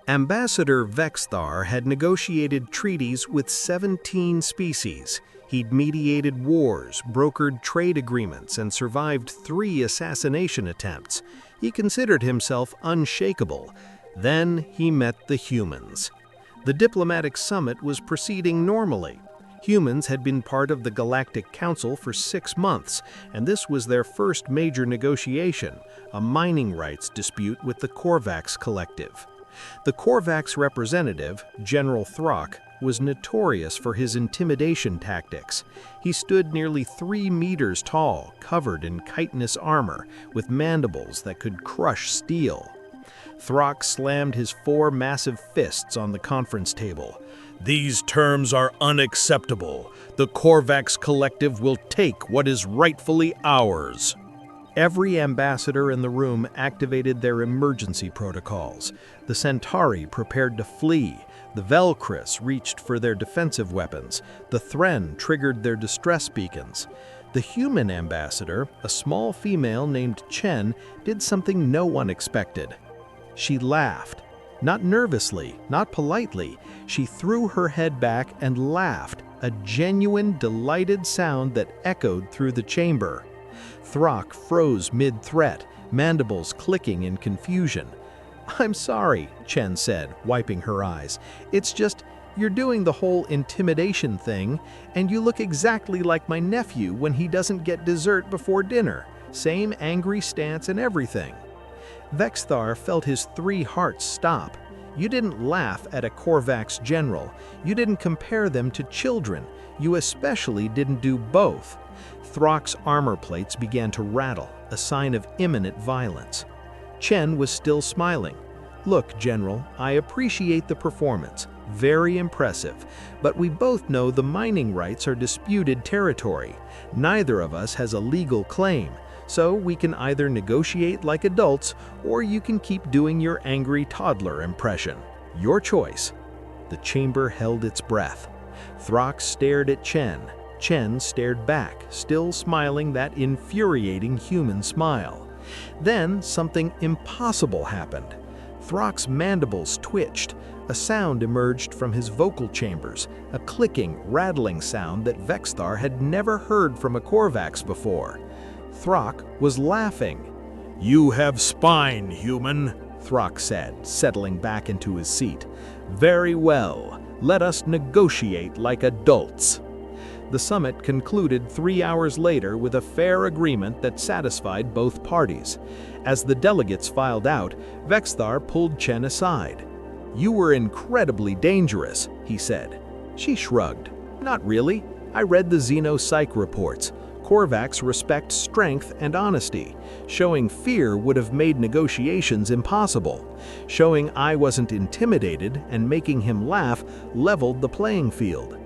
Ambassador Vexthar had negotiated treaties with 17 species. He'd mediated wars, brokered trade agreements, and survived 3 assassination attempts. He considered himself unshakable. Then he met the humans. The diplomatic summit was proceeding normally. Humans had been part of the Galactic Council for 6 months, and this was their first major negotiation, a mining rights dispute with the Korvax Collective. The Korvax representative, General Throck, was notorious for his intimidation tactics. He stood nearly 3 meters tall, covered in chitinous armor, with mandibles that could crush steel. Throck slammed his 4 massive fists on the conference table. "These terms are unacceptable. The Korvax Collective will take what is rightfully ours." Every ambassador in the room activated their emergency protocols. The Centauri prepared to flee. The Velcris reached for their defensive weapons. The Thren triggered their distress beacons. The human ambassador, a small female named Chen, did something no one expected. She laughed. Not nervously, not politely. She threw her head back and laughed, a genuine, delighted sound that echoed through the chamber. Throck froze mid-threat, mandibles clicking in confusion. "I'm sorry," Chen said, wiping her eyes. "It's just, you're doing the whole intimidation thing, and you look exactly like my nephew when he doesn't get dessert before dinner. Same angry stance and everything." Vexthar felt his 3 hearts stop. You didn't laugh at a Korvax general. You didn't compare them to children. You especially didn't do both. Throck's armor plates began to rattle, a sign of imminent violence. Chen was still smiling. "Look, General, I appreciate the performance. Very impressive. But we both know the mining rights are disputed territory. Neither of us has a legal claim. So we can either negotiate like adults, or you can keep doing your angry toddler impression. Your choice." The chamber held its breath. Throck stared at Chen. Chen stared back, still smiling that infuriating human smile. Then something impossible happened. Throck's mandibles twitched. A sound emerged from his vocal chambers, a clicking, rattling sound that Vexthar had never heard from a Korvax before. Throck was laughing. "You have spine, human," Throck said, settling back into his seat. "Very well. Let us negotiate like adults." The summit concluded 3 hours later with a fair agreement that satisfied both parties. As the delegates filed out, Vexthar pulled Chen aside. "You were incredibly dangerous," he said. She shrugged. "Not really. I read the Xenopsych reports. Korvax respect strength and honesty. Showing fear would have made negotiations impossible. Showing I wasn't intimidated and making him laugh leveled the playing field.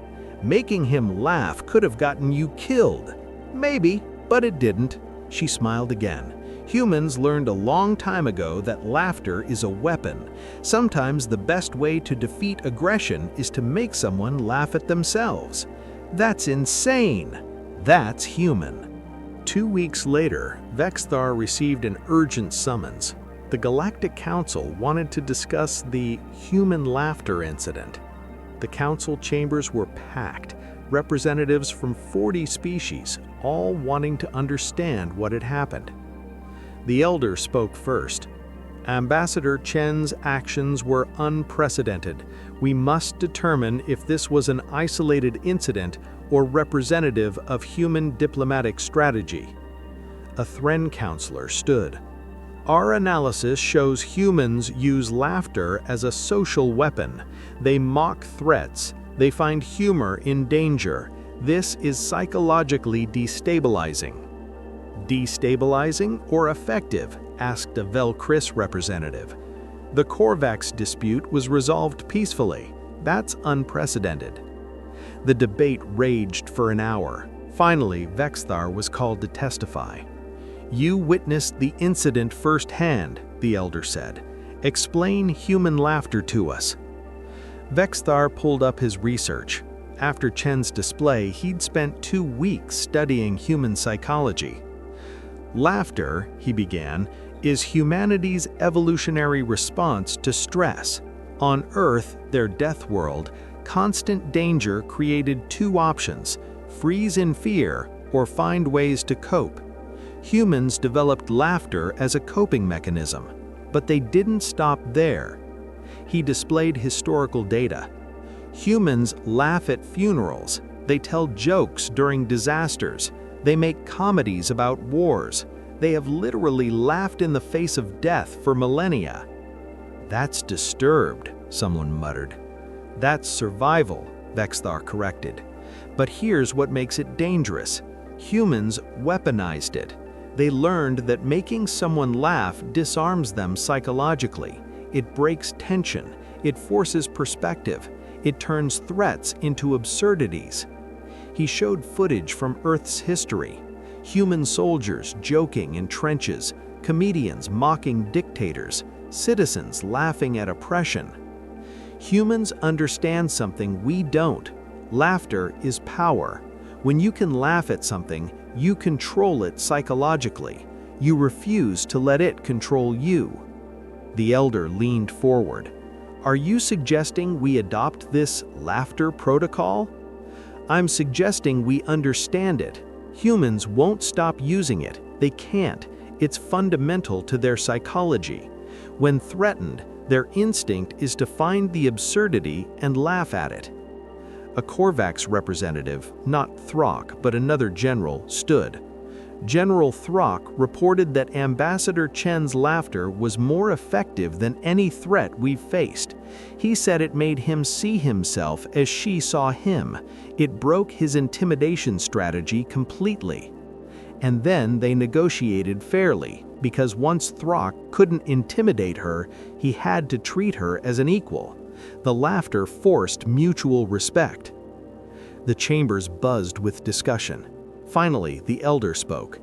Making him laugh could have gotten you killed. Maybe, but it didn't." She smiled again. "Humans learned a long time ago that laughter is a weapon. Sometimes the best way to defeat aggression is to make someone laugh at themselves. That's insane. That's human." 2 weeks later, Vexthar received an urgent summons. The Galactic Council wanted to discuss the human laughter incident. The council chambers were packed, representatives from 40 species, all wanting to understand what had happened. The elder spoke first. "Ambassador Chen's actions were unprecedented. We must determine if this was an isolated incident or representative of human diplomatic strategy." A Thren counselor stood. "Our analysis shows humans use laughter as a social weapon. They mock threats. They find humor in danger. This is psychologically destabilizing." "Destabilizing or effective?" asked a Velcris representative. "The Korvax dispute was resolved peacefully. That's unprecedented." The debate raged for an hour. Finally, Vexthar was called to testify. "You witnessed the incident firsthand," the elder said. "Explain human laughter to us." Vexthar pulled up his research. After Chen's display, he'd spent 2 weeks studying human psychology. "Laughter," he began, "is humanity's evolutionary response to stress. On Earth, their death world, constant danger created two options: freeze in fear or find ways to cope. Humans developed laughter as a coping mechanism, but they didn't stop there. He displayed historical data. Humans laugh at funerals, they tell jokes during disasters, they make comedies about wars. They have literally laughed in the face of death for millennia. "That's disturbed," someone muttered. "That's survival," Vexthar corrected. But here's what makes it dangerous. Humans weaponized it. They learned that making someone laugh disarms them psychologically. It breaks tension. It forces perspective. It turns threats into absurdities. He showed footage from Earth's history. Human soldiers joking in trenches, comedians mocking dictators, citizens laughing at oppression. Humans understand something we don't. Laughter is power. When you can laugh at something, you control it psychologically. You refuse to let it control you. The elder leaned forward. "Are you suggesting we adopt this laughter protocol?" "I'm suggesting we understand it. Humans won't stop using it. They can't. It's fundamental to their psychology. When threatened, their instinct is to find the absurdity and laugh at it." A Korvax representative, not Throck but another general, stood. General Throck reported that Ambassador Chen's laughter was more effective than any threat we've faced. He said it made him see himself as she saw him. It broke his intimidation strategy completely. And then they negotiated fairly, because once Throck couldn't intimidate her, he had to treat her as an equal. The laughter forced mutual respect. The chambers buzzed with discussion. Finally, the elder spoke.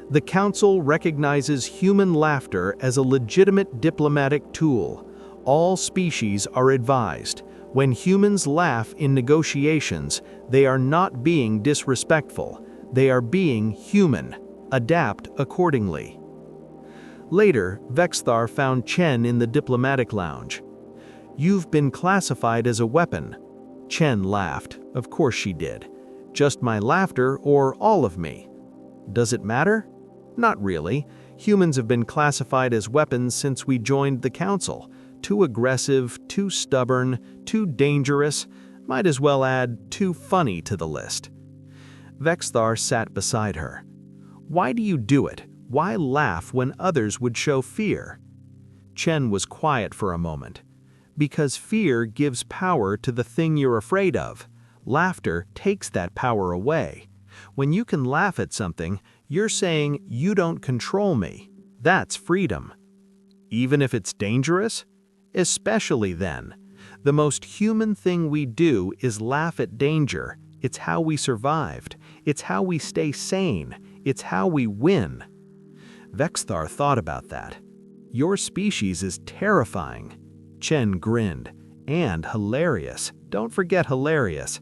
"The Council recognizes human laughter as a legitimate diplomatic tool. All species are advised. When humans laugh in negotiations, they are not being disrespectful. They are being human. Adapt accordingly." Later, Vexthar found Chen in the diplomatic lounge. "You've been classified as a weapon." Chen laughed. Of course she did. "Just my laughter or all of me?" "Does it matter?" "Not really. Humans have been classified as weapons since we joined the Council. Too aggressive, too stubborn, too dangerous. Might as well add too funny to the list." Vexthar sat beside her. "Why do you do it? Why laugh when others would show fear?" Chen was quiet for a moment. "Because fear gives power to the thing you're afraid of. Laughter takes that power away. When you can laugh at something, you're saying, 'You don't control me.' That's freedom." "Even if it's dangerous?" "Especially then. The most human thing we do is laugh at danger. It's how we survived. It's how we stay sane. It's how we win." Vexthar thought about that. "Your species is terrifying." Chen grinned. "And hilarious. Don't forget hilarious."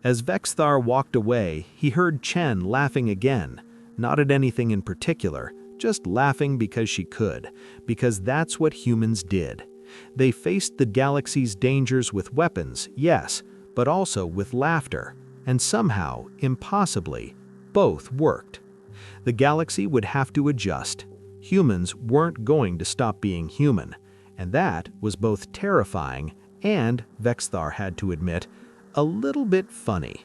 As Vexthar walked away, he heard Chen laughing again. Not at anything in particular, just laughing because she could. Because that's what humans did. They faced the galaxy's dangers with weapons, yes, but also with laughter. And somehow, impossibly, both worked. The galaxy would have to adjust. Humans weren't going to stop being human. And that was both terrifying and, Vexthar had to admit, a little bit funny.